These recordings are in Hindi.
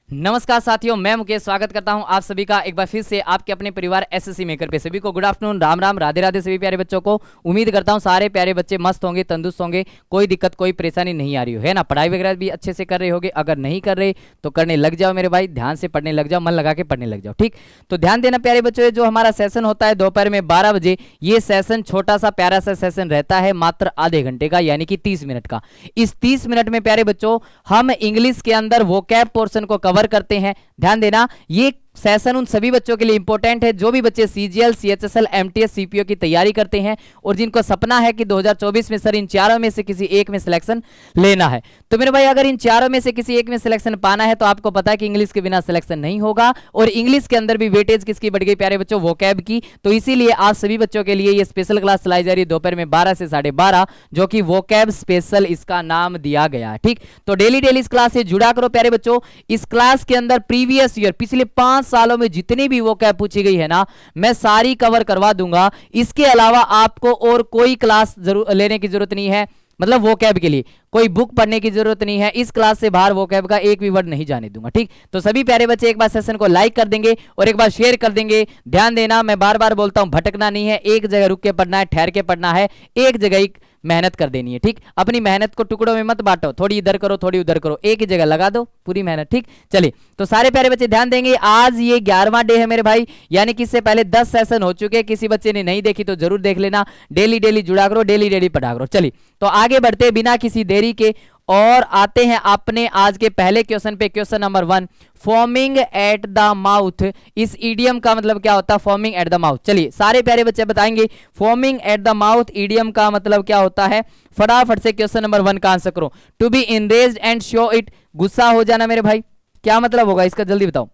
नमस्कार साथियों, मैं मुकेश स्वागत करता हूं आप सभी का एक बार फिर से आपके अपने परिवार एसएससी मेकर पे। सभी को गुड आफ्टरनून, राम राम, राधे राधे सभी प्यारे बच्चों को। उम्मीद करता हूं सारे प्यारे बच्चे मस्त होंगे, तंदुरुस्त होंगे, कोई दिक्कत कोई परेशानी नहीं आ रही है ना। पढ़ाई वगैरह भी अच्छे से कर रहे होगे, अगर नहीं कर रहे तो करने लग जाओ मेरे भाई, ध्यान से पढ़ने लग जाओ, मन लगा के पढ़ने लग जाओ, ठीक। तो ध्यान देना प्यारे बच्चों, जो हमारा सेशन होता है दोपहर में 12 बजे, ये सेशन छोटा सा प्यारा सा सेशन रहता है, मात्र आधे घंटे का, यानी कि 30 मिनट का। इस 30 मिनट में प्यारे बच्चों हम इंग्लिश के अंदर वोकैब पोर्शन को कवर करते हैं। ध्यान देना, ये सेशन उन सभी बच्चों के लिए इंपॉर्टेंट है जो भी बच्चे सीजीएल, सीएचएसएल, एमटीएस, सीपीओ की तैयारी करते हैं और जिनको सपना है कि 2024 में सर इन चारों में से किसी एक में सिलेक्शन लेना है। तो मेरे भाई अगर इन चारों में से किसी एक में सिलेक्शन पाना है तो आपको पता है कि इंग्लिश के बिना सिलेक्शन नहीं होगा, और इंग्लिश के अंदर भी वेटेज किसकी बढ़ गई प्यारे बच्चों, वोकैब की। तो इसीलिए आप सभी बच्चों के लिए ये स्पेशल क्लास चलाई जा रही है दोपहर में 12 से 12:30, जो कि वोकैब स्पेशल इसका नाम दिया गया है, ठीक। तो डेली इस क्लास से जुड़ा करो प्यारे बच्चों। इस क्लास के अंदर प्रीवियस ईयर, पिछले 5 सालों में जितनी भी वोकैब पूछी गई है ना, मैं सारी कवर करवा दूंगा। इसके अलावा आपको और कोई क्लास लेने की जरूरत नहीं है, मतलब वोकैब के लिए कोई बुक पढ़ने की जरूरत नहीं है। इस क्लास से बाहर वोकैब का एक भी वर्ड नहीं जाने दूंगा, ठीक। तो सभी प्यारे बच्चे एक बार सेशन को लाइक कर देंगे और एक बार शेयर कर देंगे। ध्यान देना, मैं बार बार बोलता हूं, भटकना नहीं है, एक जगह रुक के पढ़ना है, ठहर के पढ़ना है, एक जगह ही मेहनत कर देनी है, ठीक। अपनी मेहनत को टुकड़ों में मत बांटो, थोड़ी इधर करो थोड़ी उधर करो, एक ही जगह लगा दो पूरी मेहनत, ठीक। चलिए, तो सारे प्यारे बच्चे ध्यान देंगे, आज ये 11वां डे है मेरे भाई, यानी कि इससे पहले 10 सेशन हो चुके हैं। किसी बच्चे ने नहीं देखी तो जरूर देख लेना। डेली जुड़ा करो, डेली पढ़ा करो। चलिए, तो आगे बढ़ते बिना किसी देरी के और आते हैं अपने आज के पहले क्वेश्चन पे। Question number 1, forming at the mouth. इस इडियम का मतलब क्या होता है, फॉर्मिंग एट द माउथ। चलिए, सारे प्यारे बच्चे बताएंगे forming at the mouth idiom का मतलब क्या होता है। फटाफट से क्वेश्चन नंबर 1 का आंसर करो। To be enraged and show it, गुस्सा हो जाना मेरे भाई, क्या मतलब होगा इसका, जल्दी बताओ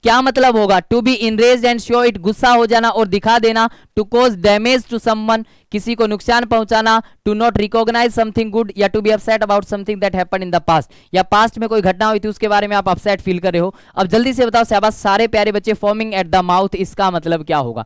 क्या मतलब होगा। To be enraged and show it, गुस्सा हो जाना और दिखा देना। To cause damage to someone, किसी को नुकसान पहुंचाना। To not recognise something good, या to be upset about something that happened in the past, या पास्ट में कोई घटना हुई थी उसके बारे में आप अपसेट फील कर रहे हो। अब जल्दी से बताओ शाबाश सारे प्यारे बच्चे, फॉर्मिंग एट द माउथ इसका मतलब क्या होगा।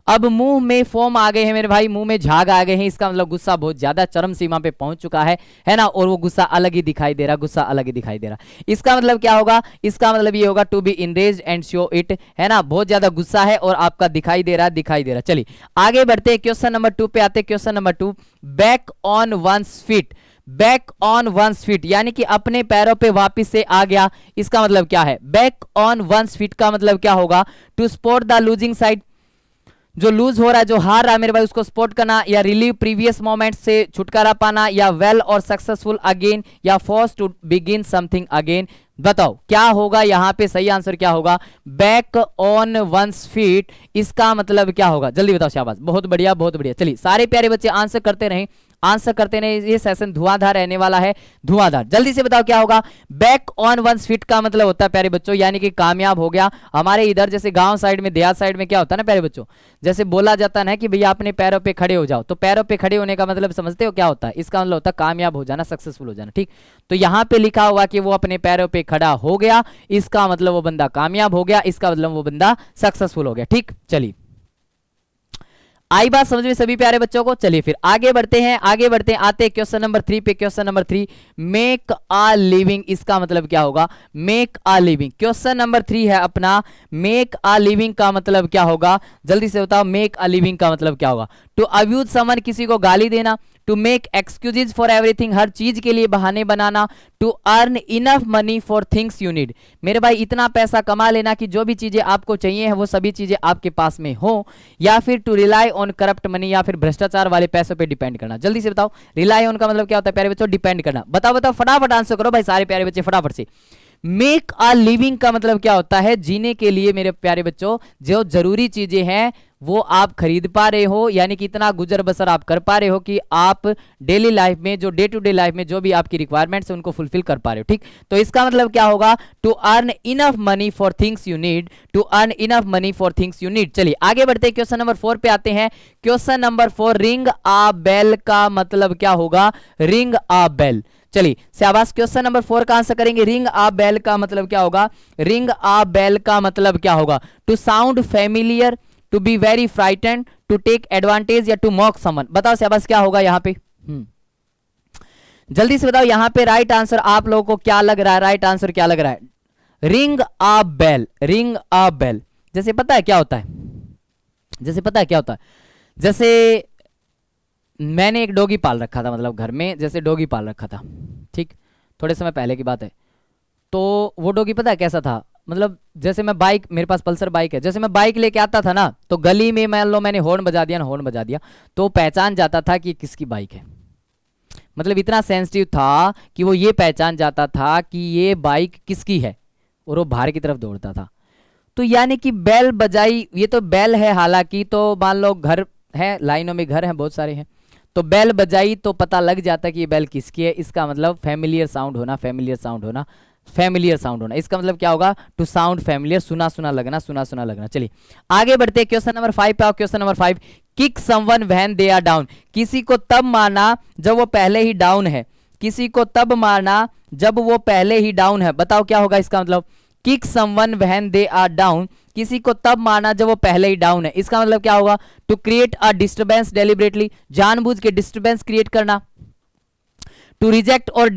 अब मुंह में फोम आ गए हैं मेरे भाई, मुंह में झाग आ गए हैं, इसका मतलब गुस्सा बहुत ज्यादा चरम सीमा पे पहुंच चुका है ना, और वो गुस्सा अलग ही दिखाई दे रहा, गुस्सा अलग ही दिखाई दे रहा। इसका मतलब क्या होगा, इसका मतलब ये होगा to be enraged and show it, है ना, बहुत ज्यादा गुस्सा है और आपका दिखाई दे रहा। चलिए आगे बढ़ते हैं, क्वेश्चन नंबर 2 पे आते हैं। Question number 2, back on one's feet. Back on one's feet यानी कि अपने पैरों पे वापस से आ गया, इसका मतलब क्या है। बैक ऑन वंस फीट का मतलब क्या होगा, to spot the losing side, जो लूज हो रहा है, जो हार रहा है मेरे भाई, उसको स्पॉट करना, या रिलीव प्रीवियस मोमेंट से छुटकारा पाना, या वेल और सक्सेसफुल अगेन, या force to begin something again. बताओ क्या होगा यहाँ पे, सही आंसर क्या होगा। बैक ऑन वंस फीट इसका मतलब क्या होगा, जल्दी बताओ शाबाश, बहुत बढ़िया बहुत बढ़िया। चलिए सारे प्यारे बच्चे आंसर करते रहें, आंसर करते नहीं, ये सेशन धुआंधार रहने वाला है, धुआंधार। जल्दी से बताओ क्या होगा। बैक ऑन वंस फीट का मतलब होता है प्यारे बच्चों, यानी कि कामयाब हो गया। हमारे इधर जैसे गांव साइड में, देहात साइड में क्या होता है ना प्यारे बच्चों, जैसे बोला जाता है कि भैया अपने पैरों पे खड़े हो जाओ, तो पैरों पे खड़े होने का मतलब समझते हो क्या होता है, इसका मतलब होता है कामयाब हो जाना, सक्सेसफुल हो जाना, ठीक। तो यहाँ पे लिखा हुआ कि वो अपने पैरों पे खड़ा हो गया, इसका मतलब वो बंदा कामयाब हो गया, इसका मतलब वो बंदा सक्सेसफुल हो गया, ठीक। चलिए आई बात समझ में सभी प्यारे बच्चों को। चलिए फिर आगे बढ़ते हैं आते हैं क्वेश्चन नंबर 3 पे। Question number 3, make a living इसका मतलब क्या होगा। Make a living, question number 3 है अपना, मेक अ लिविंग का मतलब क्या होगा, जल्दी से बताओ मेक अ लिविंग का मतलब क्या होगा। टू अब्यूज समवन, किसी को गाली देना। To make excuses for everything, हर चीज के लिए बहाने बनाना। To earn enough money for things you need, मेरे भाई इतना पैसा कमा लेना कि जो भी चीजें आपको चाहिए है वो सभी चीजें आपके पास में हो। या फिर to rely on corrupt money, या फिर भ्रष्टाचार वाले पैसों पे डिपेंड करना। जल्दी से बताओ रिलाई ऑन का मतलब क्या होता है प्यारे बच्चों, डिपेंड करना। बताओ फटाफट आंसर करो भाई सारे प्यारे बच्चे फटाफट से। मेक अ लिविंग का मतलब क्या होता है, जीने के लिए मेरे प्यारे बच्चों जो जरूरी चीजें हैं वो आप खरीद पा रहे हो, यानी कि इतना गुजर बसर आप कर पा रहे हो कि आप डेली लाइफ में, जो डे टू डे लाइफ में जो भी आपकी रिक्वायरमेंट्स है उनको फुलफिल कर पा रहे हो, ठीक। तो इसका मतलब क्या होगा, to earn enough money for things you need. To earn enough money for things you need. चलिए आगे बढ़ते हैं, क्वेश्चन नंबर 4 पे आते हैं। क्वेश्चन नंबर 4, रिंग आ बेल का मतलब क्या होगा। रिंग आ बेल, चलिए शाबाश, क्वेश्चन नंबर 4 का आंसर करेंगे। रिंग आ बेल का मतलब क्या होगा। रिंग आ बेल का मतलब क्या होगा, to sound familiar, to be very frightened, to take advantage, या टू मॉक समवन। बताओ शाबाश क्या होगा यहाँ पे। जल्दी से बताओ यहाँ पे राइट आंसर आप लोगों को क्या लग रहा है, राइट आंसर क्या लग रहा है। रिंग अ बेल, रिंग अ बेल। जैसे पता है क्या होता है, जैसे पता है क्या होता है, जैसे मैंने एक डॉगी पाल रखा था, मतलब घर में जैसे डॉगी पाल रखा था, ठीक, थोड़े समय पहले की बात है। तो वो डॉगी पता है कैसा था, मतलब जैसे मैं बाइक, मेरे पास पल्सर बाइक है, जैसे मैं बाइक लेके आता था ना, तो गली में मान लो मैंने हॉर्न बजा दिया ना, हॉर्न बजा दिया, तो पहचान जाता था कि किसकी बाइक है। मतलब इतना सेंसिटिव था कि वो ये पहचान जाता था कि ये बाइक किसकी है, और वो बाहर की तरफ दौड़ता था। तो यानी कि बेल बजाई, ये तो बेल है हालांकि, तो मान लो घर है, लाइनों में घर हैं, बहुत सारे हैं, तो बेल बजाई तो पता लग जाता कि ये बेल किसकी है। इसका मतलब फैमिलियर साउंड होना, फैमिलियर साउंड होना, फैमिलियर साउंड होना। इसका मतलब क्या होगा, टू साउंड फैमिलियर, सुना सुना लगना, सुना सुना लगना। चलिए आगे बढ़ते हैं, क्वेश्चन नंबर 5 पे आओ। Question number 5, kick someone when they are down. किसी को तब मारना जब वो पहले ही डाउन है, किसी को तब मारना जब वो पहले ही डाउन है। बताओ क्या होगा इसका मतलब, kick someone when they are down, किसी को तब मारना जब वो पहले ही डाउन है। इसका मतलब क्या होगा, to create a disturbance deliberately, जानबूझ के डिस्टर्बेंस क्रिएट करना। टू रिजेक्ट और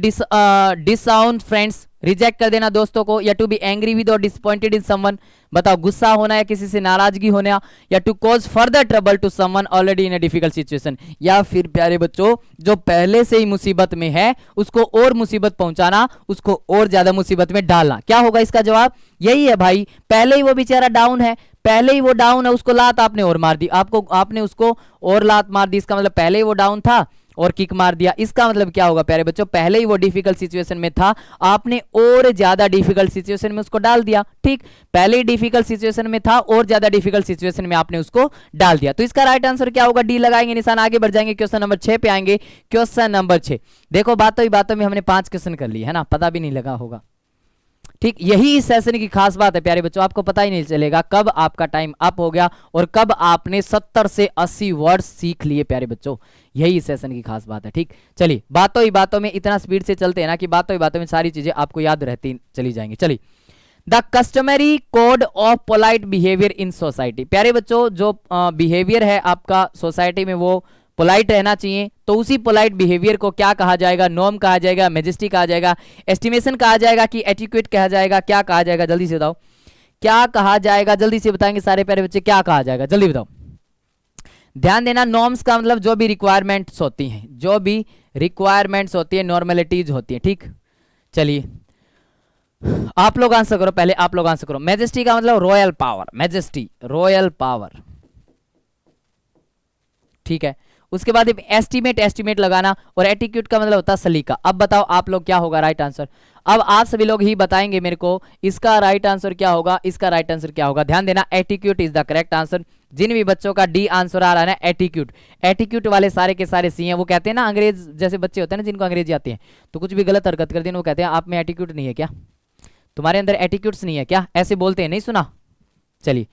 डिसआउंड फ्रेंड्स, रिजेक्ट कर देना दोस्तों को, या टू बी एंग्री विद और डिसअपॉइंटेड इन समवन, बताओ गुस्सा होना या किसी से नाराजगी होना, या to cause further trouble to someone already in a difficult situation, या फिर प्यारे बच्चों जो पहले से ही मुसीबत में है उसको और मुसीबत पहुंचाना, उसको और ज्यादा मुसीबत में डालना। क्या होगा इसका जवाब, यही है भाई, पहले ही वो बेचारा डाउन है, पहले ही वो डाउन है, उसको लात आपने और मार दी, आपको आपने उसको और लात मार दी, इसका मतलब पहले ही वो डाउन था और किक मार दिया। इसका मतलब क्या होगा प्यारे बच्चों, पहले ही वो डिफिकल्ट सिचुएशन में था, आपने और ज्यादा डिफिकल्ट सिचुएशन में उसको डाल दिया। ठीक, पहले ही डिफिकल्ट सिचुएशन में था और ज्यादा डिफिकल्ट सिचुएशन में आपने उसको डाल दिया। तो इसका राइट आंसर क्या होगा, डी लगाएंगे निशान, आगे बढ़ जाएंगे, क्वेश्चन नंबर 6 पे आएंगे। क्वेश्चन नंबर 6 देखो, बातों ही बातों में हमने 5 क्वेश्चन कर लिए है ना, पता भी नहीं लगा होगा। ठीक, यही इस सेशन की खास बात है प्यारे बच्चों, आपको पता ही नहीं चलेगा कब आपका टाइम अप हो गया और कब आपने 70 से 80 वर्ड्स सीख लिए प्यारे बच्चों, यही इस सेशन की खास बात है। ठीक, चलिए बातों ही बातों में इतना स्पीड से चलते हैं ना कि बातों ही बातों में सारी चीजें आपको याद रहती चली जाएंगी। चलिए, the customary code of polite behaviour in society. प्यारे बच्चों जो बिहेवियर है आपका सोसाइटी में वो पोलाइट रहना चाहिए, तो उसी पोलाइट बिहेवियर को क्या कहा जाएगा, नॉर्म कहा जाएगा, मैजेस्टी कहा जाएगा, एस्टिमेशन कहा जाएगा कि एटिक्वेट कहा जाएगा, क्या कहा जाएगा, जल्दी से बताओ क्या कहा जाएगा, जल्दी से बताएंगे सारे प्यारे बच्चे, क्या कहा जाएगा, जल्दी बताओ। ध्यान देना, नॉर्म्स का मतलब जो भी रिक्वायरमेंट्स होती हैं, जो भी रिक्वायरमेंट्स होती है, नॉर्मेलिटीज होती है। ठीक, चलिए आप लोग आंसर करो, पहले आप लोग आंसर करो। मैजेस्टी का मतलब royal power, majesty royal power, ठीक है। उसके बाद एस्टीमेट, एस्टीमेट लगाना, और एटीट्यूड का मतलब होता है सलीका। अब बताओ आप लोग क्या होगा राइट आंसर, अब आप सभी लोग ही बताएंगे मेरे को इसका राइट आंसर क्या होगा, इसका राइट आंसर क्या होगा। ध्यान देना, attitude is the correct answer. जिन भी बच्चों का डी आंसर आ रहा है ना एटीट्यूड, एटीट्यूड वाले सारे के सारे सी हैं। वो कहते हैं ना अंग्रेज जैसे बच्चे होते हैं ना जिनको अंग्रेजी आती है, तो कुछ भी गलत हरकत कर दी वो कहते हैं आप में एटीट्यूड नहीं है क्या, तुम्हारे अंदर एटीट्यूड्स नहीं है क्या, ऐसे बोलते हैं, नहीं सुना। चलिए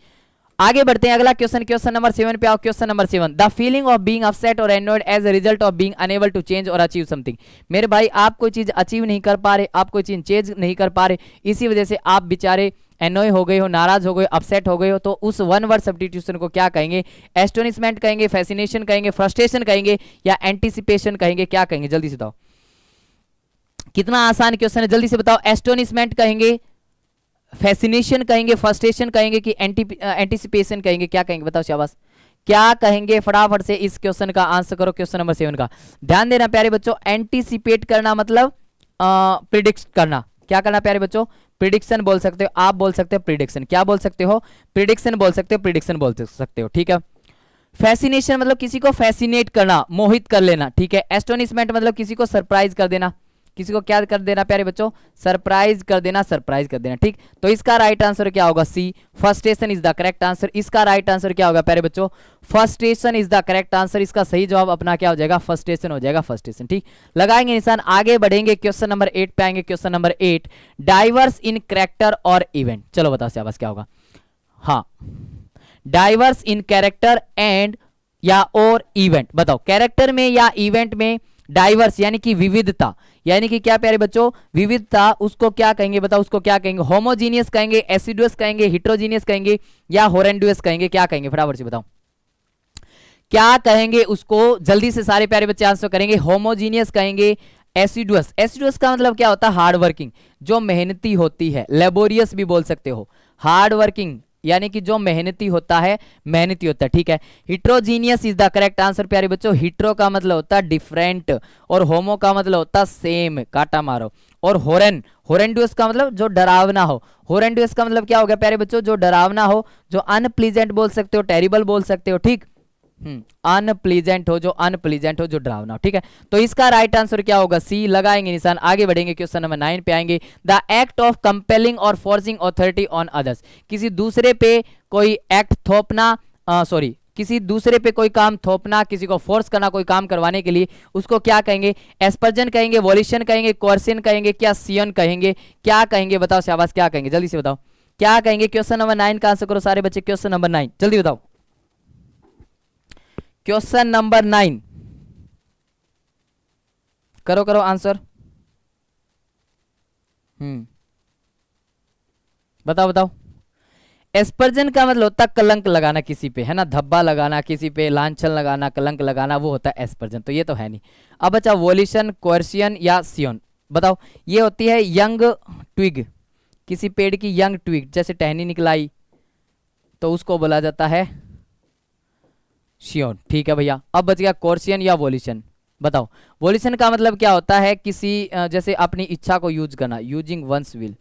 आगे बढ़ते हैं, अगला क्वेश्चन, क्वेश्चन नंबर 7 पे आओ। Question number 7, the feeling of being upset और annoyed as a result of being unable to change और अचीव समथिंग। मेरे भाई आप कोई चीज अचीव नहीं कर पा रहे, आप कोई चीज चेंज नहीं कर पा रहे, इसी वजह से आप बेचारे एनोय हो गए हो, नाराज हो गए, अपसेट हो गए हो, तो उस वन वर्ड सब्स्टिट्यूशन को क्या कहेंगे, एस्टोनिशमेंट कहेंगे, फैसिनेशन कहेंगे, फ्रस्ट्रेशन कहेंगे, या एंटीसिपेशन कहेंगे, क्या कहेंगे, जल्दी से बताओ। कितना आसान क्वेश्चन है, जल्दी से बताओ। एस्टोनिशमेंट कहेंगे, फैसिनेशन कहेंगे, फ्रस्ट्रेशन कहेंगे, कि एंटीसिपेशन कहेंगे, क्या कहेंगे, बताओ शाबाश, क्या कहेंगे, फटाफट से इस क्वेश्चन का आंसर करो, क्वेश्चन नंबर 7 का। ध्यान देना प्यारे बच्चों, एंटीसिपेट करना मतलब प्रिडिक्ट करना, क्या करना प्यारे बच्चों, प्रिडिक्शन बोल सकते हो, आप बोल सकते हो प्रिडिक्शन, क्या बोल सकते हो, प्रिडिक्शन बोल सकते हो, प्रिडिक्शन बोल सकते हो, ठीक है। फैसिनेशन मतलब किसी को फैसिनेट करना, मोहित कर लेना, ठीक है। एस्टोनिशमेंट मतलब किसी को सरप्राइज कर देना, किसी को क्या कर देना प्यारे बच्चों, सरप्राइज कर देना, सरप्राइज कर देना, ठीक। तो इसका राइट आंसर क्या होगा, C, frustration is the correct answer. इसका राइट आंसर क्या होगा प्यारे बच्चों, frustration is the correct answer. इसका सही जवाब अपना क्या हो जाएगा, फ्रस्ट्रेशन हो जाएगा, फ्रस्ट्रेशन, ठीक। लगाएंगे निशान, आगे बढ़ेंगे, क्वेश्चन नंबर 8 पे आएंगे। क्वेश्चन नंबर 8, डाइवर्स इन कैरेक्टर और इवेंट। चलो बताओ शाबाश क्या होगा, हाँ, डाइवर्स इन कैरेक्टर एंड या और इवेंट। बताओ कैरेक्टर में या इवेंट में डाइवर्स यानी कि विविधता, यानी कि क्या प्यारे बच्चों, विविधता, उसको क्या कहेंगे, बताओ उसको क्या कहेंगे, होमोजीनियस कहेंगे, एसिडुअस कहेंगे, हिट्रोजीनियस कहेंगे, या होरेंडुअस कहेंगे, क्या कहेंगे, फटाफट से बताओ क्या कहेंगे उसको, जल्दी से सारे प्यारे बच्चे आंसर करेंगे। होमोजीनियस कहेंगे, एसिडुअस, एसिडुअस का मतलब क्या होता है? हार्ड वर्किंग, जो मेहनती होती है। लेबोरियस भी बोल सकते हो, हार्ड वर्किंग यानी कि जो मेहनती होता है, मेहनती होता है, ठीक है। Heterogeneous is the correct answer प्यारे बच्चों। हिट्रो का मतलब होता है डिफरेंट, और होमो का मतलब होता है सेम, काटा मारो। और होरेन, होरेंडुअस का मतलब जो डरावना हो। होरेंडुअस का मतलब क्या हो गया प्यारे बच्चों? जो डरावना हो, जो अनप्लीजेंट बोल सकते हो, टेरिबल बोल सकते हो, ठीक। अनप्लीजेंट हो, जो अनप्लीजेंट हो, जो डरावना हो, ठीक है। तो इसका राइट आंसर क्या होगा? सी। लगाएंगे निशान, आगे बढ़ेंगे, क्वेश्चन नंबर 9 पे आएंगे। द एक्ट ऑफ कंपेलिंग और फोर्सिंग अथॉरिटी ऑन अदर्स, किसी दूसरे पे कोई एक्ट थोपना, सॉरी, किसी दूसरे पे कोई काम थोपना, किसी को फोर्स करना कोई काम करवाने के लिए, उसको क्या कहेंगे? एस्पर्जन कहेंगे, वॉल्यूशन कहेंगे, कोर्सन कहेंगे, क्या सियन कहेंगे, क्या कहेंगे? बताओ शाबाश, क्या कहेंगे? जल्दी से बताओ क्या कहेंगे। क्वेश्चन नंबर 9 का आंसर करो सारे बच्चे। क्वेश्चन नंबर 9 जल्दी बताओ। क्वेश्चन नंबर 9 करो करो आंसर। बताओ बताओ। एस्पर्जन का मतलब होता है कलंक लगाना किसी पे, है ना, धब्बा लगाना किसी पे, लांछन लगाना, कलंक लगाना, वो होता है एस्पर्जन। तो ये तो है नहीं। अब अच्छा, वोल्यूशन, कोर्सियन या सियोन, बताओ। ये होती है यंग ट्विग, किसी पेड़ की यंग ट्विग, जैसे टहनी निकलाई तो उसको बोला जाता है शियोन, ठीक है भैया। अब बच गया कोर्सियन या वोल्यूशन, बताओ। वोल्यूशन का मतलब क्या होता है? किसी जैसे अपनी इच्छा को यूज करना, using one's will,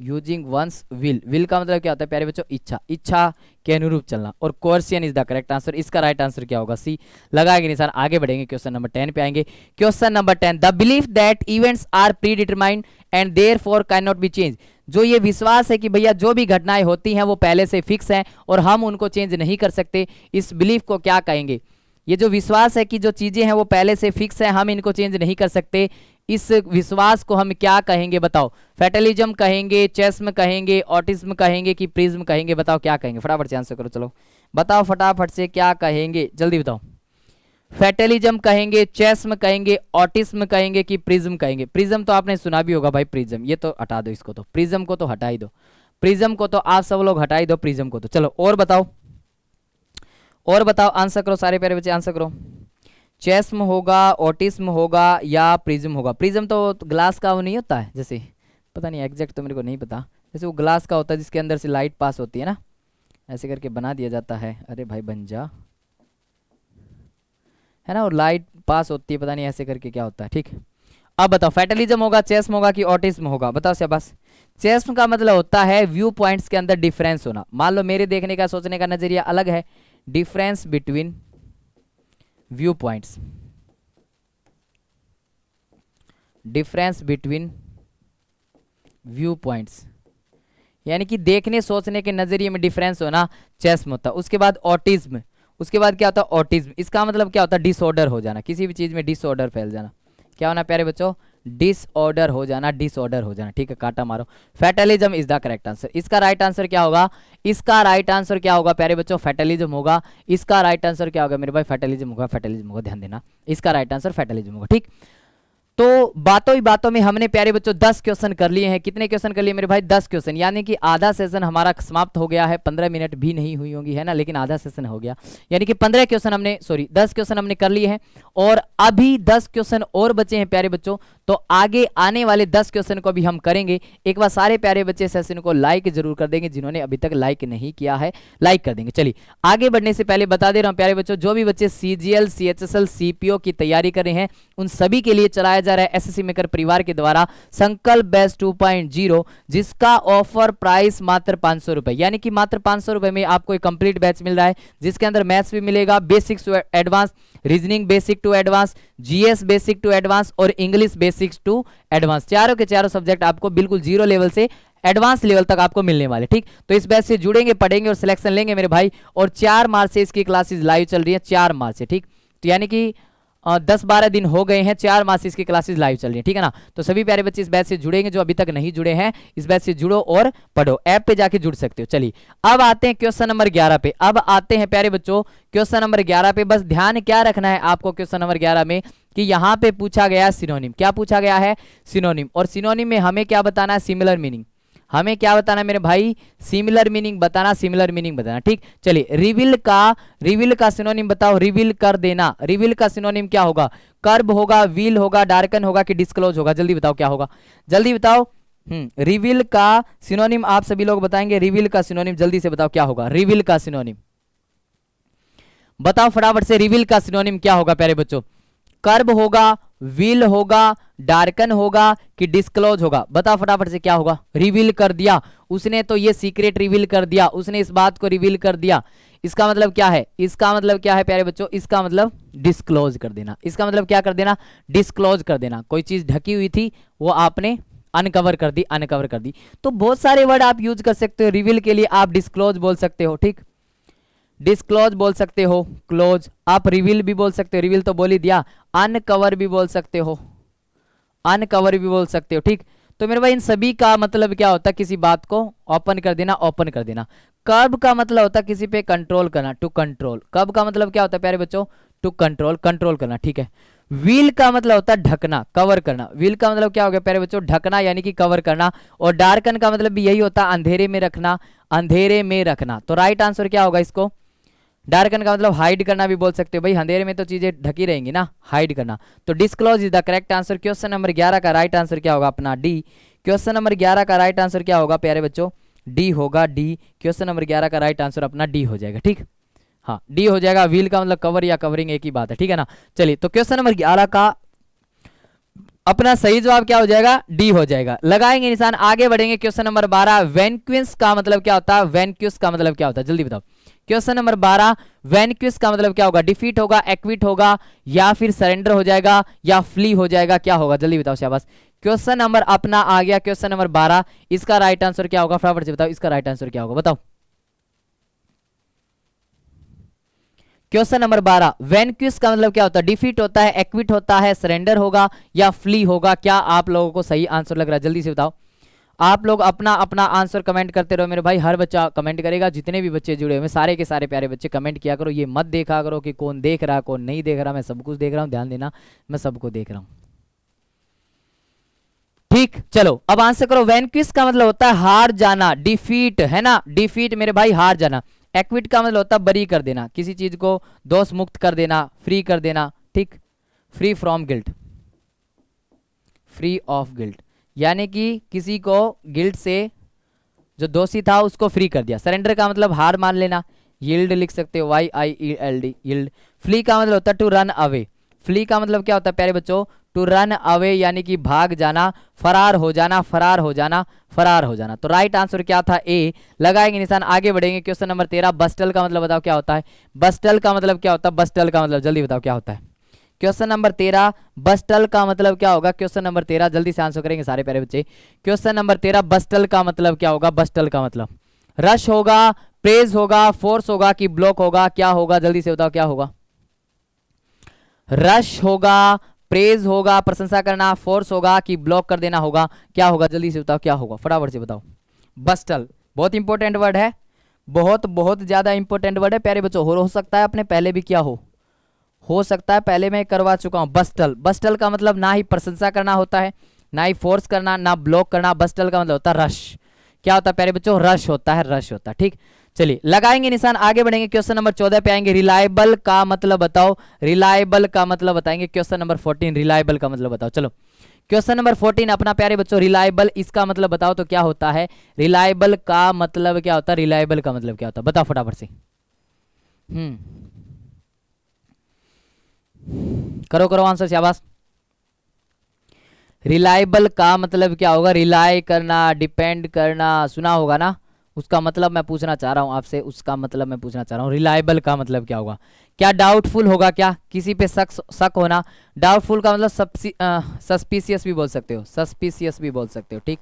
using one's will. Will का मतलब क्या होता है प्यारे बच्चों? इच्छा, इच्छा के अनुरूप चलना। और coercion is the correct answer. इसका राइट आंसर क्या होगा? सी। लगाएंगे निशान, आगे बढ़ेंगे, क्वेश्चन नंबर 10 पे आएंगे। Question number 10, the belief that events are predetermined and therefore cannot be change, जो ये विश्वास है कि भैया जो भी घटनाएं होती हैं वो पहले से फिक्स हैं और हम उनको चेंज नहीं कर सकते, इस बिलीफ को क्या कहेंगे? ये जो विश्वास है कि जो चीजें हैं वो पहले से फिक्स है, हम इनको चेंज नहीं कर सकते, इस विश्वास को हम क्या कहेंगे? बताओ। फैटलिज्म कहेंगे, चेस्म कहेंगे, ऑटिज्म कहेंगे, कि प्रिज्म कहेंगे? बताओ क्या कहेंगे? फटाफट से आंसर करो, चलो बताओ फटाफट से, क्या कहेंगे? जल्दी बताओ। फैटलिज्म कहेंगे, चेस्म कहेंगे, ऑटिज्म कहेंगे, कि प्रिज्म कहेंगे? प्रिज्म तो आपने सुना भी होगा भाई, प्रिज्म, ये तो हटा दो इसको, तो प्रिज्म को तो हटा ही दो, प्रिज्म को तो आप सब लोग हटा ही दो, प्रिज्म को तो। चलो और बताओ, और बताओ, आंसर करो सारे प्यारे बच्चे, आंसर करो। चेस्म होगा, ऑटिज्म होगा, या प्रिज्म होगा? प्रिज्म तो ग्लास का वो नहीं होता है, जैसे पता नहीं एग्जैक्ट तो मेरे को नहीं पता, जैसे वो ग्लास का होता है जिसके अंदर से लाइट पास होती है ना, ऐसे करके बना दिया जाता है। अरे भाई बन जा, है ना, और लाइट पास होती है, पता नहीं ऐसे करके क्या होता है, ठीक। अब बताओ, फैटलिज्म होगा, चेस्म होगा, कि ऑटिज्म होगा? बताओ शाबाश। चेस्म का मतलब होता है व्यू पॉइंट्स के अंदर डिफरेंस होना। मान लो मेरे देखने का, सोचने का नजरिया अलग है, difference between view points, difference between view points, यानी कि देखने सोचने के नजरिए में डिफरेंस होना, चेस्म होता है। उसके बाद ऑटिज्म, उसके बाद क्या होता है? ऑटिज्म। इसका मतलब क्या होता है? डिसऑर्डर हो जाना, किसी भी चीज में डिसऑर्डर फैल जाना। क्या होना प्यारे बच्चों? डिसऑर्डर हो जाना, डिसऑर्डर हो जाना, ठीक है, काटा मारो। फैटलिज्म इज द करेक्ट आंसर। इसका राइट आंसर क्या होगा? इसका राइट आंसर क्या होगा प्यारे बच्चों? फैटलिज्म होगा। इसका राइट आंसर क्या होगा मेरे भाई? फैटलिज्म होगा, फैटलिज्म होगा, ध्यान देना, इसका राइट आंसर फैटलिज्म होगा, ठीक। तो बातों ही बातों में हमने प्यारे बच्चों 10 क्वेश्चन कर लिए हैं। कितने क्वेश्चन कर लिए मेरे भाई? 10 क्वेश्चन, यानी कि आधा सेशन हमारा समाप्त हो गया है। 15 मिनट भी नहीं हुई होंगी, है ना, लेकिन आधा सेशन हो गया, यानी कि 15 क्वेश्चन हमने, सॉरी 10 क्वेश्चन हमने कर लिए हैं, और अभी 10 क्वेश्चन और बचे हैं प्यारे बच्चों। तो आगे आने वाले 10 क्वेश्चन को भी हम करेंगे। एक बार सारे प्यारे बच्चे सेशन को लाइक जरूर कर देंगे, जिन्होंने अभी तक लाइक नहीं किया है लाइक कर देंगे। चलिए आगे बढ़ने से पहले बता दे रहा हूं प्यारे बच्चों, जो भी बच्चे CGL, CHSL, CPO की तैयारी कर रहे हैं, उन सभी के लिए चलाया जा रहा है SSC मेकर परिवार के द्वारा संकल्प बैच 2.0, जिसका ऑफर प्राइस मात्र 500 रुपए, यानी कि मात्र 500 रुपए में आपको एक कंप्लीट बैच मिल रहा है, जिसके अंदर मैथ्स भी मिलेगा, basics to advance, reasoning basic to advance, GS basic to advance और इंग्लिश बेसिक्स टू एडवांस। चारों के चारों सब्जेक्ट आपको बिल्कुल 0 लेवल से एडवांस लेवल तक आपको मिलने वाले, ठीक। तो इस बैच से जुड़ेंगे, पढ़ेंगे और सिलेक्शन लेंगे मेरे भाई। और 4 मार्च से इसकी क्लासेस लाइव चल रही है, 4 मार्च से, ठीक। तो यानी कि 10-12 दिन हो गए हैं, 4 मार्च से इसकी क्लासेस लाइव चल रही है, ठीक है ना। तो सभी प्यारे बच्चे इस बैच से जुड़ेंगे, जो अभी तक नहीं जुड़े हैं इस बैच से जुड़ो और पढ़ो, ऐप पे जाके जुड़ सकते हो। चलिए अब आते हैं क्वेश्चन नंबर 11 पे। अब आते हैं प्यारे बच्चों क्वेश्चन नंबर 11 पे। बस ध्यान क्या रखना है आपको क्वेश्चन नंबर 11 में, कि यहां पे पूछा गया सिनोनिम। क्या पूछा गया है? सिनोनिम। और सिनोनिम में हमें क्या बताना है? Similar meaning. हमें क्या बताना मेरे भाई, सिमिलर मीनिंग बताना, सिमिलर मीनिंग बताना। ठीक, चलिए रिवील का सिनोनिम बताओ, रिवील कर देना, रिवील का सिनोनिम क्या होगा, कर्ब होगा, व्हील होगा, डार्कन होगा कि डिस्क्लोज होगा, जल्दी बताओ क्या होगा, जल्दी बताओ। रिवील का सिनोनिम आप सभी लोग बताएंगे, रिवील का सिनोनिम जल्दी से बताओ क्या होगा, रिवील का सिनोनिम बताओ फटाफट से, रिवील का सिनोनिम क्या होगा प्यारे बच्चों, कर्ब होगा, व्हील होगा, डार्कन होगा कि डिस्क्लोज होगा, बताओ फटाफट से क्या होगा, रिवील कर दिया उसने, तो ये सीक्रेट रिवील कर दिया उसने, इस बात को रिवील कर दिया, इसका मतलब क्या है, इसका मतलब क्या है प्यारे बच्चों, इसका मतलब डिस्क्लोज कर देना, इसका मतलब क्या कर देना, डिस्क्लोज कर देना, कोई चीज ढकी हुई थी वो आपने अनकवर कर दी, अनकवर कर दी। तो बहुत सारे वर्ड आप यूज कर सकते हो रिवील के लिए, आप डिस्क्लोज बोल सकते हो, ठीक, डिस्क्लोज बोल सकते हो, क्लोज, आप रिवील भी बोल सकते हो, रिवील तो बोल ही दिया, अनकवर भी बोल सकते हो, अनकवर भी बोल सकते हो, ठीक। तो मेरे भाई इन सभी का मतलब क्या होता है, किसी बात को ओपन कर देना, ओपन कर देना। कर्ब का मतलब होता है किसी पे कंट्रोल करना, टू कंट्रोल, कर्ब का मतलब क्या होता है प्यारे बच्चों, टू कंट्रोल, कंट्रोल करना, ठीक है। व्हील का मतलब होता है ढकना, कवर करना, व्हील का मतलब क्या हो गया प्यारे बच्चों, ढकना यानी कि कवर करना, और डार्कन का मतलब भी यही होता है, अंधेरे में रखना, अंधेरे में रखना। तो राइट आंसर क्या होगा इसको, डार्कन का मतलब हाइड करना भी बोल सकते हो, भाई अंधेरे में तो चीजें ढकी रहेंगी ना, हाइड करना। तो disclose is the correct answer. Question number 11 का राइट आंसर क्या होगा अपना डी। क्वेश्चन नंबर 11 का राइट आंसर क्या होगा प्यारे बच्चों, डी होगा, डी। क्वेश्चन नंबर 11 का राइट आंसर अपना डी हो जाएगा, ठीक, हाँ डी हो जाएगा। व्हील का मतलब कवर या कवरिंग एक ही बात है, ठीक है ना। चलिए तो क्वेश्चन नंबर 11 का अपना सही जवाब क्या हो जाएगा, डी हो जाएगा। लगाएंगे निशान, आगे बढ़ेंगे। क्वेश्चन नंबर 12, वैनक्विस का मतलब क्या होता है, वैनक्विस का मतलब क्या होता है, जल्दी बताओ। क्वेश्चन नंबर 12, वैनक्विस का मतलब क्या होगा, डिफीट होगा, एक्विट होगा, या फिर सरेंडर हो जाएगा, या फ्ली हो जाएगा, क्या होगा, जल्दी बताओ शाबाश। क्वेश्चन नंबर अपना आ गया, क्वेश्चन नंबर 12, इसका राइट आंसर क्या होगा, फटाफट से बताओ, इसका राइट आंसर क्या होगा, बताओ। क्वेश्चन नंबर 12, वैनक्विस का मतलब क्या होता है, डिफीट होता है, एक्विट होता है, सरेंडर होगा, या फ्ली होगा, क्या आप लोगों को सही आंसर लग रहा है, जल्दी से बताओ। आप लोग अपना अपना आंसर कमेंट करते रहो मेरे भाई, हर बच्चा कमेंट करेगा, जितने भी बच्चे जुड़े हुए सारे के सारे प्यारे बच्चे कमेंट किया करो। ये मत देखा करो कि कौन देख रहा कौन नहीं देख रहा, मैं सब कुछ देख रहा हूँ, ध्यान देना, मैं सबको देख रहा हूँ, ठीक। चलो अब आंसर करो। वैनक्विस का मतलब होता है हार जाना, डिफीट है ना, डिफीट मेरे भाई हार जाना। एक्विट का मतलब होता है बरी कर देना, किसी चीज को दोष मुक्त कर देना, फ्री कर देना, ठीक, free from guilt, free of guilt, यानी कि किसी को गिल्ट से जो दोषी था उसको फ्री कर दिया। सरेंडर का मतलब हार मान लेना, यील्ड लिख सकते हो, YIELD, यील्ड। फ्ली का मतलब होता है टू रन अवे, फ्ली का मतलब क्या होता है प्यारे बच्चों, टू रन अवे यानी कि भाग जाना, फरार हो जाना, फरार हो जाना, फरार हो जाना। तो राइट आंसर क्या था, ए। लगाएंगे निशान, आगे बढ़ेंगे। क्वेश्चन नंबर 13, बस्टल का मतलब बताओ क्या होता है, बस्टल का मतलब क्या होता है, बस्टल का मतलब जल्दी बताओ क्या होता है। क्वेश्चन नंबर 13, बस्टल का मतलब क्या होगा, क्वेश्चन नंबर 13 जल्दी से आंसर करेंगे सारे प्यारे बच्चे। क्वेश्चन नंबर 13, बस्टल का मतलब क्या होगा, बस्टल का मतलब रश होगा, प्रेज होगा, फोर्स होगा कि ब्लॉक होगा, क्या होगा, जल्दी से बताओ क्या होगा। रश होगा, प्रेज होगा प्रशंसा करना, फोर्स होगा कि ब्लॉक कर देना होगा, क्या होगा, जल्दी से बताओ क्या होगा, फटाफट से बताओ। बस्टल बहुत इंपॉर्टेंट वर्ड है, बहुत बहुत ज्यादा इंपॉर्टेंट वर्ड है प्यारे बच्चों। हो सकता है अपने पहले भी क्या हो सकता है पहले मैं करवा चुका हूं। बस्टल, बस्टल का मतलब ना ही प्रशंसा करना होता है, ना ही फोर्स करना, ना ब्लॉक करना। बस्टल का मतलब होता है रश, क्या होता है प्यारे बच्चों, रश होता है, रश होता है, ठीक। चलिए लगाएंगे निशान, आगे बढ़ेंगे। क्वेश्चन नंबर 14 पे आएंगे। रिलायबल का मतलब बताओ, रिलायबल का मतलब बताएंगे। क्वेश्चन नंबर 14, रिलायबल का मतलब बताओ। चलो क्वेश्चन नंबर 14 अपना प्यारे बच्चों, रिलायबल इसका मतलब बताओ तो क्या होता है, रिलायबल का मतलब क्या होता है, रिलायबल का मतलब क्या होता है, बताओ फटाफट से। करो करो आंसर, शाबाश। रिलायबल का मतलब क्या होगा, रिलाय करना, डिपेंड करना, सुना होगा ना, उसका मतलब मैं पूछना चाह रहा हूं आपसे, उसका मतलब मैं पूछना चाह रहा हूं रिलायबल का मतलब क्या होगा। क्या डाउटफुल होगा, क्या किसी पे शक होना। डाउटफुल का मतलब सस्पिशियस भी बोल सकते हो, सस्पिशियस भी बोल सकते हो, ठीक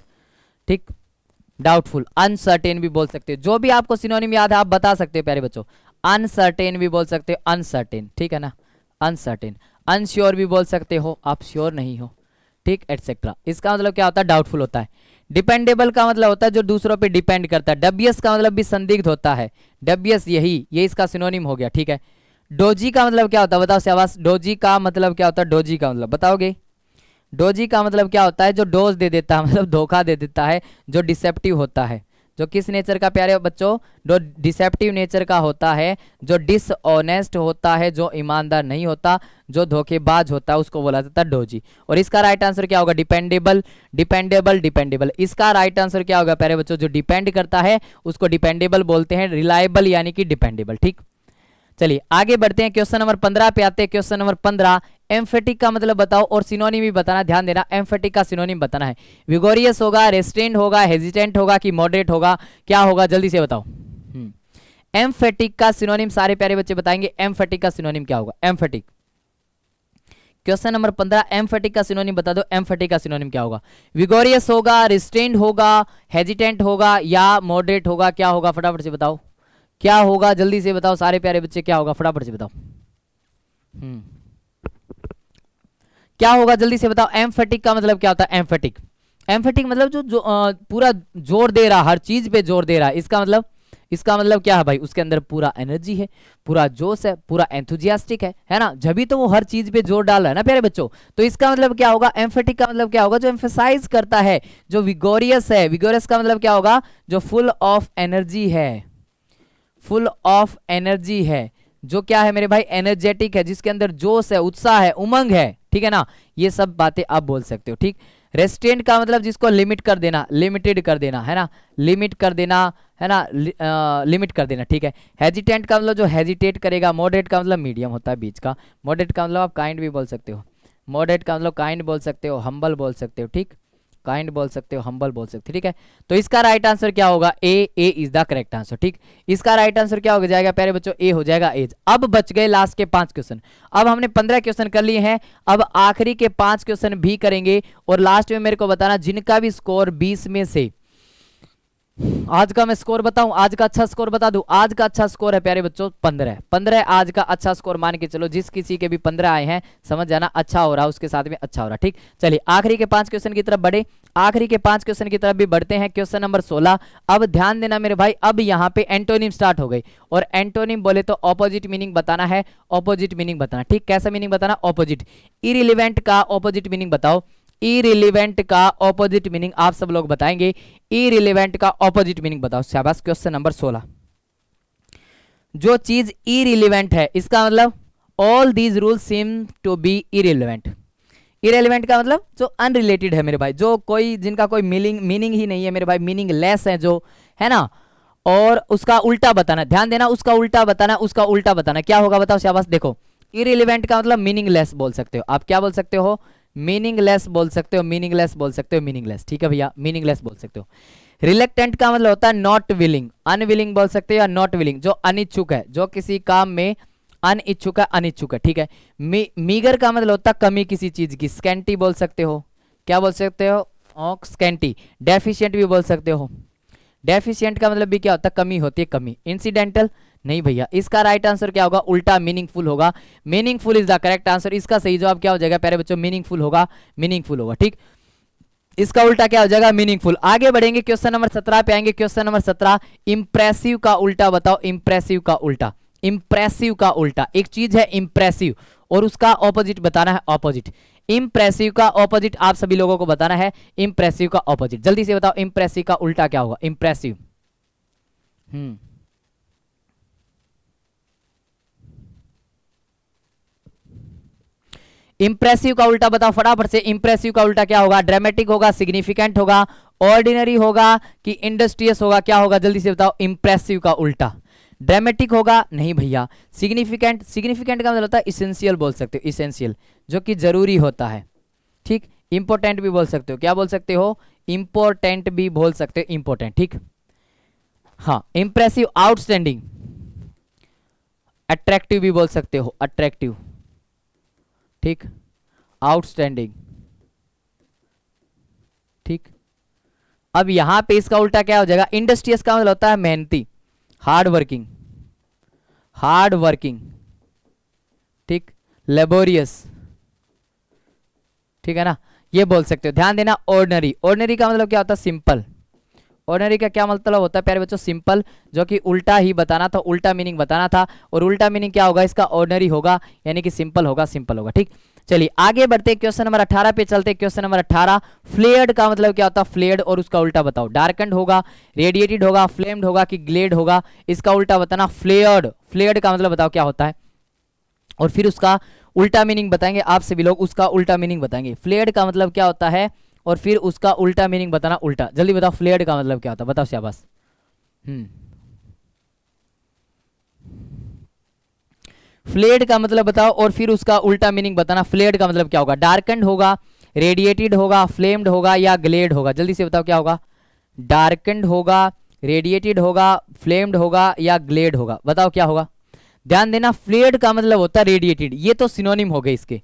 ठीक। डाउटफुल, अनसर्टेन भी बोल सकते हो, जो भी आपको सिनोनिम याद है आप बता सकते हो प्यारे बच्चों। अनसर्टेन भी बोल सकते हो, अनसर्टेन, ठीक है ना, अनसर्टेन। अनश्योर भी बोल सकते हो, आप श्योर नहीं हो, ठीक, एटसेट्रा। इसका मतलब क्या होता है, डाउटफुल होता है। डिपेंडेबल का मतलब होता है जो दूसरों पे डिपेंड करता है। डबियस का मतलब भी संदिग्ध होता है, डबियस ये इसका सिनोनिम हो गया, ठीक है। डोजी का मतलब क्या होता है बताओ शाबाश, डोजी का मतलब क्या होता है, डोजी का मतलब बताओगे। डोजी का मतलब क्या होता है? जो डोज दे देता है, मतलब धोखा दे देता है, जो डिसेप्टिव होता है। जो किस नेचर का प्यारे बच्चों? जो डिसेप्टिव नेचर का होता है, जो डिसऑनेस्ट होता है, जो ईमानदार नहीं होता, जो धोखेबाज होता है, उसको बोला जाता है डोजी। और इसका राइट आंसर क्या होगा? Dependable, dependable, dependable. इसका राइट आंसर क्या होगा प्यारे बच्चों? जो डिपेंड करता है उसको डिपेंडेबल बोलते हैं, रिलायबल यानी कि डिपेंडेबल। ठीक, चलिए आगे बढ़ते हैं, क्वेश्चन नंबर 15 पे आते हैं। क्वेश्चन नंबर 15, एम्फेटिक का मतलब बताओ और सिनोनिम भी बताना, ध्यान देना। एम्फेटिक का सिनोनिम बताना है। विगोरियस होगा, रेस्ट्रेंड होगा, हेजिटेंट होगा कि मॉडरेट होगा, क्या होगा जल्दी से बताओ। एम्फेटिक का सिनोनिम सारे प्यारे बच्चे बताएंगे। एम्फेटिक का सिनोनिम क्या होगा? एम्फेटिक, क्वेश्चन नंबर 15, एम्फेटिक का सिनोनिम बता दो। एम्फेटिक का सिनोनिम क्या होगा? विगोरियस होगा, रिस्ट्रेंड होगा, हेजिटेंट होगा या मॉडरेट होगा, क्या होगा फटाफट से बताओ, क्या होगा जल्दी से बताओ सारे प्यारे बच्चे, क्या होगा फटाफट से बताओ। क्या होगा जल्दी से बताओ। एम्फेटिक का मतलब क्या होता है? एम्फेटिक, एम्फेटिक मतलब जो पूरा जोर दे रहा, हर चीज पे जोर दे रहा। इसका मतलब क्या है भाई? उसके अंदर पूरा एनर्जी है, पूरा जोश है, पूरा एंथुजियास्टिक है ना, जब भी तो वो हर चीज पे जोर डाल रहा है ना प्यारे बच्चों। तो इसका मतलब क्या होगा? एम्फेटिक का मतलब क्या होगा? जो एम्फेसाइज करता है, जो विगोरियस है। विगोरियस का मतलब क्या होगा? जो फुल ऑफ एनर्जी है, फुल ऑफ एनर्जी है, जो क्या है मेरे भाई? एनर्जेटिक है, जिसके अंदर जोश है, उत्साह है, उमंग है। ठीक है ना, ये सब बातें आप बोल सकते हो। ठीक, रेस्ट्रेंट का मतलब जिसको लिमिट कर देना, लिमिटेड कर देना, है ना, लिमिट कर देना, है ना, लिमिट कर देना। ठीक है, हेजिटेंट का मतलब जो हेजिटेट करेगा। मॉडरेट का मतलब मीडियम होता है, बीच का। मॉडरेट का मतलब आप काइंड भी बोल सकते हो, मॉडरेट का मतलब काइंड बोल सकते हो, हम्बल बोल सकते हो। ठीक, काइंड बोल सकते हो, हम्बल बोल सकते हो। ठीक है, तो इसका राइट आंसर क्या होगा? ए इज द करेक्ट आंसर। ठीक, इसका राइट आंसर क्या हो जाएगा प्यारे बच्चों? ए हो जाएगा, एज। अब बच गए लास्ट के 5 क्वेश्चन। अब हमने 15 क्वेश्चन कर लिए हैं, अब आखिरी के 5 क्वेश्चन भी करेंगे और लास्ट में मेरे को बताना जिनका भी स्कोर 20 में से, आज का मैं स्कोर बताऊं, आज का अच्छा स्कोर बता दूं। आज का अच्छा स्कोर है प्यारे बच्चों 15 आज का अच्छा स्कोर मान के चलो। जिस किसी के भी 15 आए हैं समझ जाना अच्छा हो रहा, उसके साथ में अच्छा हो रहा। ठीक, चलिए आखिरी के 5 क्वेश्चन की तरफ बढ़े, आखिरी के 5 क्वेश्चन की तरफ भी बढ़ते हैं। क्वेश्चन नंबर 16, अब ध्यान देना मेरे भाई, अब यहाँ पे एंटोनिम स्टार्ट हो गई और एंटोनिम बोले तो ऑपोजिट मीनिंग बताना है, ऑपोजिट मीनिंग बताना। ठीक, कैसा मीनिंग बताना? ऑपोजिट। इरिलीवेंट का ऑपोजिट मीनिंग बताओ, इरिलीवेंट का ऑपोजिट मीनिंग आप सब लोग बताएंगे। इरिलीवेंट का ऑपोजिट मीनिंग बताओ, शाबाश। क्वेश्चन नंबर 16, जो चीज इरिलीवेंट है, इसका मतलब all these rules seem to be irrelevant. Irrelevant का मतलब जो अनरिलेटेड है मेरे भाई, जो कोई जिनका कोई मीनिंग ही नहीं है मेरे भाई, मीनिंगलेस है जो, है ना। और उसका उल्टा बताना, ध्यान देना, उसका उल्टा बताना, उसका उल्टा बताना। क्या होगा बताओ, शाबाश। देखो, इरिलीवेंट का मतलब मीनिंगलेस बोल सकते हो आप, क्या बोल सकते हो? मीनिंगलेस बोल सकते हो, मीनिंगलेस बोल सकते हो, मीनिंगलेस। ठीक है भैया, मीनिंगलेस बोल सकते हो। रिलेक्टेंट का मतलब होता है नॉट विलिंग, अनविलिंग बोल सकते हो या नॉट विलिंग, जो अनिच्छुक है, जो किसी काम में अनिच्छुक है, अनिच्छुक है। ठीक है, मीगर का मतलब होता है कमी किसी चीज की, स्कैंटी बोल सकते हो, क्या बोल सकते हो? स्कैंटी। डेफिशिएंट भी बोल सकते हो, डेफिशिएंट का मतलब भी क्या होता है? कमी होती है, कमी। इंसिडेंटल नहीं भैया, इसका राइट आंसर क्या होगा? उल्टा, मीनिंगफुल होगा। Meaningful is the correct answer. इसका सही जवाब क्या हो जाएगा प्यारे बच्चों? मीनिंगफुल होगा, मीनिंगफुल होगा। ठीक, इसका उल्टा क्या हो जाएगा? मीनिंगफुल। आगे बढ़ेंगे, क्वेश्चन नंबर 17 पे आएंगे। क्वेश्चन नंबर 17, इंप्रेसिव का उल्टा बताओ। इंप्रेसिव का उल्टा, इंप्रेसिव का उल्टा, एक चीज है इंप्रेसिव और उसका ऑपोजिट बताना है, ऑपोजिट। इंप्रेसिव का ऑपोजिट आप सभी लोगों को बताना है, इंप्रेसिव का ऑपोजिट। जल्दी से बताओ, इंप्रेसिव का उल्टा क्या होगा? इंप्रेसिव। इंप्रेसिव का उल्टा बताओ फटाफट से। इंप्रेसिव का उल्टा क्या होगा? ड्रामेटिक होगा, सिग्निफिकेंट होगा, ऑर्डिनरी होगा कि इंडस्ट्रियस होगा, क्या होगा जल्दी से बताओ। इंप्रेसिव का उल्टा ड्रामेटिक होगा नहीं भैया, सिग्निफिकेंट। सिग्निफिकेंट का मतलब होता है इसेंशियल बोल सकते हो, इसेंशियल जो कि जरूरी होता है। ठीक, इंपॉर्टेंट भी बोल सकते हो, क्या बोल सकते हो? इंपॉर्टेंट भी बोल सकते हो, इंपॉर्टेंट। ठीक, हाँ। इंप्रेसिव, आउटस्टैंडिंग, अट्रैक्टिव भी बोल सकते हो, अट्रैक्टिव। ठीक, आउटस्टैंडिंग। ठीक, अब यहां पे इसका उल्टा क्या हो जाएगा? इंडस्ट्रियस का मतलब होता है मेहनती, हार्ड वर्किंग, हार्ड वर्किंग। ठीक, लेबोरियस। ठीक है ना, ये बोल सकते हो। ध्यान देना, ऑर्डिनरी, ऑर्डिनरी का मतलब क्या होता है? सिंपल। ऑर्डिनरी का क्या मतलब होता है प्यारे बच्चों? सिंपल, जो कि उल्टा ही बताना था, उल्टा मीनिंग बताना था। और उल्टा मीनिंग क्या होगा इसका? ऑर्डिनरी होगा, यानी कि सिंपल होगा, सिंपल होगा। ठीक, चलिए आगे बढ़ते हैं, क्वेश्चन नंबर 18 पे चलते हैं। क्वेश्चन नंबर 18, फ्लेयर्ड का मतलब क्या होता है? फ्लेयर्ड और उसका उल्टा बताओ। डार्कन्ड होगा, रेडिएटेड होगा, फ्लेम्ड होगा कि ग्लेड होगा? इसका उल्टा बताना। फ्लेयर्ड, फ्लेयर्ड का मतलब बताओ क्या होता है, और फिर उसका उल्टा मीनिंग बताएंगे आप सभी लोग, उसका उल्टा मीनिंग बताएंगे। फ्लेयर्ड का मतलब क्या होता है और फिर उसका उल्टा मीनिंग बताना। उल्टा जल्दी बताओ, फ्लेयर्ड का मतलब क्या होता है? बताओ शाबाश। फ्लेड का मतलब बताओ और फिर उसका उल्टा मीनिंग बताना। फ्लेड का मतलब क्या होगा? डार्कन्ड होगा, रेडिएटेड होगा, फ्लेम्ड होगा या ग्लेड होगा? जल्दी से बताओ क्या होगा? डार्कन्ड होगा, रेडिएटेड होगा, फ्लेम्ड होगा या ग्लेड होगा? बताओ क्या होगा? ध्यान देना, फ्लेड का मतलब होता है रेडिएटेड, ये तो सिनोनिम हो गए इसके।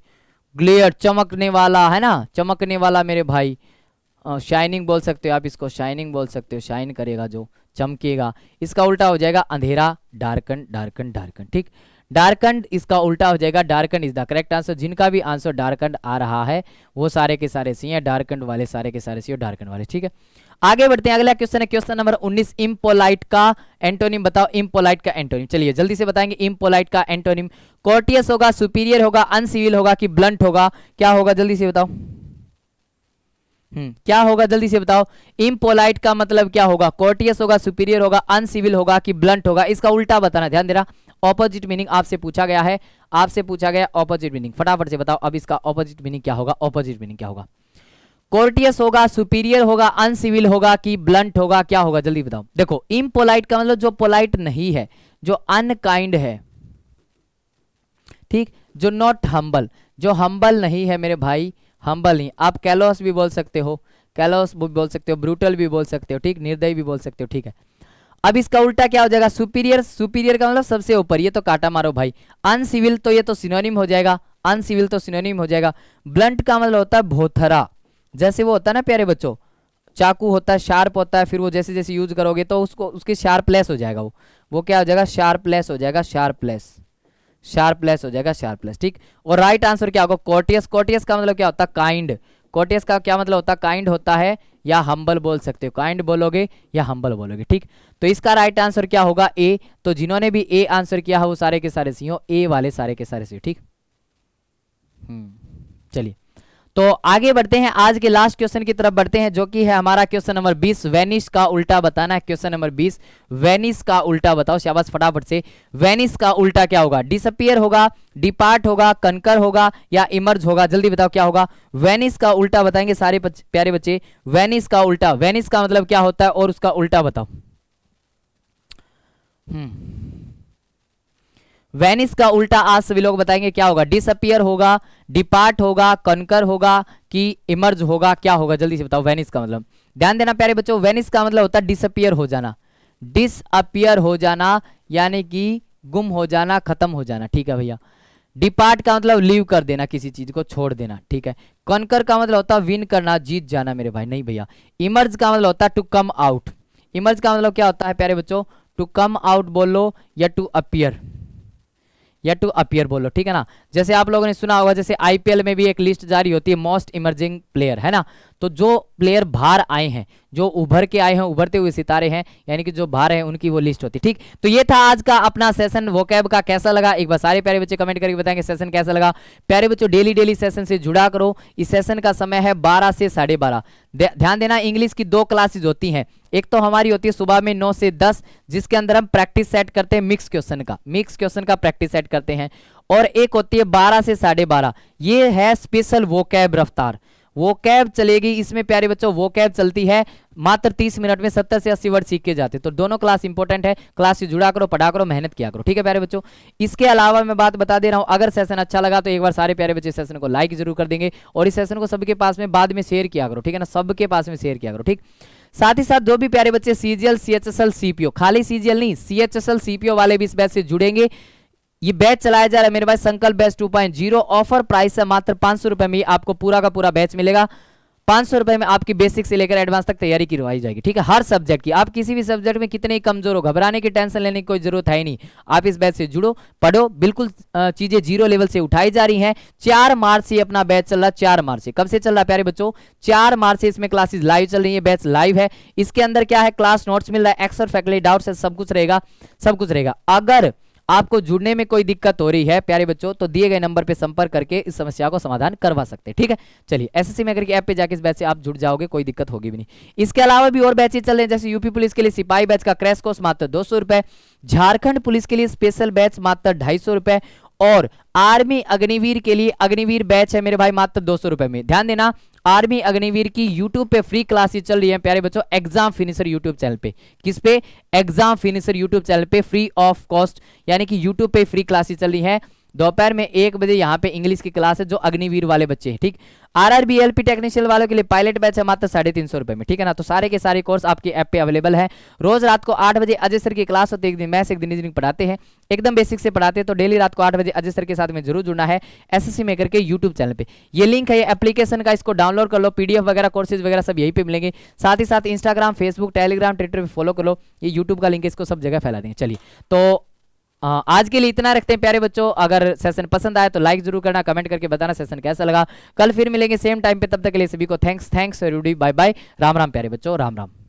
ग्लेड चमकने वाला है ना, चमकने वाला मेरे भाई। शाइनिंग बोल सकते हो आप इसको, शाइनिंग बोल सकते हो, शाइन करेगा जो, चमकेगा। इसका उल्टा हो जाएगा अंधेरा, डार्कन, डार्कन, डार्कन। ठीक, डार्कंड इसका उल्टा हो जाएगा। डार्कंड इज द करेक्ट आंसर। जिनका भी आंसर डार्कंड आ रहा है वो सारे के सारे सी हैं, डार्कंड वाले सारे के सारे सी और डार्कंड वाले। ठीक है, आगे बढ़ते हैं। अगला क्वेश्चन है क्वेश्चन नंबर 19, इम्पोलाइट का एंटोनिम बताओ। इम्पोलाइट का एंटोनिम चलिए जल्दी से बताएंगे। इम्पोलाइट का एंटोनिम कोर्टियस होगा, सुपीरियर होगा, अनसिविल होगा कि ब्लंट होगा? क्या होगा जल्दी से बताओ। क्या होगा जल्दी से बताओ। इम्पोलाइट का मतलब क्या होगा? कोर्टियस होगा, सुपीरियर होगा, अनसिविल होगा कि ब्लंट होगा? इसका उल्टा बताना। ध्यान देना, ऑपोजिट मीनिंग आपसे पूछा गया है, आपसे पूछा गया ऑपोजिट मीनिंग। फटाफट से बताओ अब इसका ऑपोजिट मीनिंग क्या होगा? ऑपोजिट मीनिंग क्या होगा? कोर्टियस होगा, सुपीरियर होगा, अनसिविल होगा कि ब्लंट होगा? क्या होगा जल्दी बताओ। देखो, इम्पोलाइट का मतलब जो पोलाइट नहीं है, जो अनकाइंड है, ठीक, जो नॉट हम्बल, जो हम्बल नहीं है मेरे भाई, हम्बल नहीं। आप कैलोस भी बोल सकते हो, कैलोस भी बोल सकते हो, ब्रूटल भी बोल सकते हो, ठीक, निर्दयी भी बोल सकते हो। ठीक है, अब इसका उल्टा क्या हो जाएगा? सुपीरियर, सुपीरियर का मतलब सबसे ऊपर, ये तो काटा मारो भाई। अनसिविल तो ये तो सिनोनिम हो जाएगा, अनसिविल तो सिनोनिम हो जाएगा। ब्लंट का मतलब होता है भोथरा, जैसे वो होता है ना प्यारे बच्चों, चाकू होता है, शार्प होता है, फिर वो जैसे जैसे यूज करोगे तो उसको उसकी शार्पलेस हो जाएगा। वो क्या हो जाएगा? शार्पलेस हो जाएगा, शार्पलेस, शार्पलेस हो जाएगा, शार्पलेस। ठीक, और राइट आंसर क्या होगा? कोर्टियस। कोर्टियस का मतलब क्या होता है? काइंड। कोर्टियस का क्या मतलब होता है? काइंड होता है या हम्बल बोल सकते हो, काइंड बोलोगे या हम्बल बोलोगे। ठीक, तो इसका राइट आंसर क्या होगा? ए। तो जिन्होंने भी ए आंसर किया है वो सारे के सारे सी हो, ए वाले सारे के सारे सी। ठीक, चलिए तो आगे बढ़ते हैं, आज के लास्ट क्वेश्चन की तरफ बढ़ते हैं, जो कि है हमारा क्वेश्चन नंबर 20। वेनिश का उल्टा बताना है। क्वेश्चन नंबर 20, वेनिश का उल्टा बताओ शाबाश फटाफट से। वेनिश का उल्टा क्या होगा? डिसअपियर होगा, डिपार्ट होगा, कनकर होगा या इमर्ज होगा? जल्दी बताओ क्या होगा? वेनिश का उल्टा बताएंगे सारे प्यारे बच्चे। वेनिश का उल्टा, वेनिश का मतलब क्या होता है और उसका उल्टा बताओ। वेनिस का उल्टा आज सभी लोग बताएंगे क्या होगा? डिसअपियर होगा, डिपार्ट होगा, कनकर होगा कि इमर्ज होगा? क्या होगा जल्दी से बताओ। वेनिस का मतलब, ध्यान देना प्यारे बच्चों, वेनिस का मतलब होता है डिसअपियर हो जाना, डिसअपियर हो जाना यानी कि गुम हो जाना, खत्म हो जाना। ठीक है भैया। डिपार्ट का मतलब लीव कर देना, किसी चीज को छोड़ देना। ठीक है। कनकर का मतलब होता है विन करना, जीत जाना मेरे भाई। नहीं भैया, इमर्ज का मतलब होता है टू कम आउट। इमर्ज का मतलब क्या होता है प्यारे बच्चों? टू कम आउट बोलो या टू अपियर, या टू अपियर बोलो। ठीक है ना। जैसे आप लोगों ने सुना होगा, जैसे आईपीएल में भी एक लिस्ट जारी होती है मोस्ट इमर्जिंग प्लेयर, है ना। तो जो प्लेयर बाहर आए हैं, जो उभर के आए हैं, उभरते हुए सितारे हैं, यानी कि जो बाहर हैं, उनकी वो लिस्ट होती है। ठीक, तो ये था आज का अपना सेशन वोकैब का। कैसा लगा एक बार सारे प्यारे बच्चे कमेंट करके बताएंगे सेशन कैसा लगा। प्यारे बच्चों डेली डेली सेशन से जुड़ा करो। इस सेशन का समय है 12 से 12:30। ध्यान देना, इंग्लिश की 2 क्लासेज होती हैं। एक तो हमारी होती है सुबह में 9 से 10, जिसके अंदर हम प्रैक्टिस सेट करते हैं मिक्स क्वेश्चन का, मिक्स क्वेश्चन का प्रैक्टिस सेट करते हैं। और एक होती है 12 से 12:30, ये है स्पेशल वोकैब रफ्तार। वोकैब चलेगी इसमें प्यारे बच्चों, वोकैब चलती है मात्र 30 मिनट में 70 से 80 वर्ड सीख के जाते। तो दोनों क्लास इंपॉर्टेंट है, क्लास से जुड़ा करो, पढ़ा करो, मेहनत किया करो। ठीक है प्यारे बच्चों। इसके अलावा मैं बात बता दे रहा हूं, अगर सेशन अच्छा लगा तो एक बार सारे प्यारे बच्चे सेशन को लाइक जरूर कर देंगे और इस सेशन को सबके पास में बाद में शेयर किया करो। ठीक है ना, सबके पास में शेयर किया करो। ठीक, साथ ही साथ जो भी प्यारे बच्चे सीजीएल, सीएचएसएल, सीपीओ, खाली सीजीएल नहीं, सीएचएसएल, सीपीओ वाले भी इस बैच से जुड़ेंगे। ये बैच चलाया जा रहा है मेरे भाई संकल्प बैच 2.0। ऑफर प्राइस है मात्र 500 रुपए में आपको पूरा का पूरा बैच मिलेगा। 500 रुपए में आपकी बेसिक से लेकर एडवांस तक तैयारी करवाई जाएगी। ठीक है, हर सब्जेक्ट की। आप किसी भी सब्जेक्ट में कितने ही कमजोर हो, घबराने की टेंशन लेने की कोई जरूरत है ही नहीं। आप इस बैच से जुड़ो, पढ़ो, बिल्कुल चीजें जीरो लेवल से उठाई जा रही हैं। 4 मार्च से अपना बैच चल रहा है। 4 मार्च से, कब से चल रहा है प्यारे बच्चों? 4 मार्च से इसमें क्लासेस लाइव चल रही है, बैच लाइव है। इसके अंदर क्या है? क्लास नोट्स मिल रहा है, एक्सर फैकल्टी डाउट्स है, सब कुछ रहेगा, सब कुछ रहेगा। अगर आपको जुड़ने में कोई दिक्कत हो रही है प्यारे बच्चों, तो दिए गए नंबर पे संपर्क करके इस समस्या को समाधान करवा सकते हैं। ठीक है, चलिए एसएससी मेकर की ऐप पे जाके इस बैच से आप जुड़ जाओगे, कोई दिक्कत होगी भी नहीं। इसके अलावा भी और बैचेज चल रहे हैं, जैसे यूपी पुलिस के लिए सिपाही बैच का क्रैश कोर्स मात्र 200 रुपए, झारखंड पुलिस के लिए स्पेशल बैच मात्र 250 रुपए, और आर्मी अग्निवीर के लिए अग्निवीर बैच है मेरे भाई मात्र 200 रुपए में। ध्यान देना, आर्मी अग्निवीर की यूट्यूब पे फ्री क्लासेस चल रही है प्यारे बच्चों, एग्जाम फिनिशर यूट्यूब चैनल पे। किस पे? एग्जाम फिनिशर यूट्यूब चैनल पे, फ्री ऑफ कॉस्ट, यानी कि यूट्यूब पे फ्री क्लासेस चल रही है। दोपहर में 1 बजे यहाँ पे इंग्लिश की क्लास है जो अग्निवीर वाले बच्चे हैं। ठीक, आरआरबी एलपी टेक्नीशियन वालों के लिए पायलट बैच है मात्र 350 रुपए में। ठीक है ना, तो सारे के सारे कोर्स आपकी ऐप पे अवेलेबल है। रोज रात को 8 बजे अजय सर की क्लास होती है, एक दिन मैथ्स एक दिन रीजनिंग पढ़ाते हैं, एकदम बेसिक से पढ़ाते हैं। तो डेली रात को 8 बजे अजय सर के साथ में जरूर जुड़ना है एसएससी मेकर के यूट्यूब चैनल पे। ये लिंक है, ये एप्लीकेशन का, इसको डाउनलोड कर लो, पीडीएफ वगैरह कोर्सेज वगैरह सब यहीं पे मिलेंगे। साथ ही साथ इंस्टाग्राम, फेसबुक, टेलीग्राम, ट्विटर पे फॉलो कर लो, ये यूट्यूब का लिंक है, इसको सब जगह फैला देंगे। चलिए, तो आज के लिए इतना रखते हैं प्यारे बच्चों। अगर सेशन पसंद आए तो लाइक जरूर करना, कमेंट करके बताना सेशन कैसा लगा। कल फिर मिलेंगे सेम टाइम पे, तब तक के लिए सभी को thanks everybody, bye bye, Ram Ram प्यारे बच्चों, राम राम।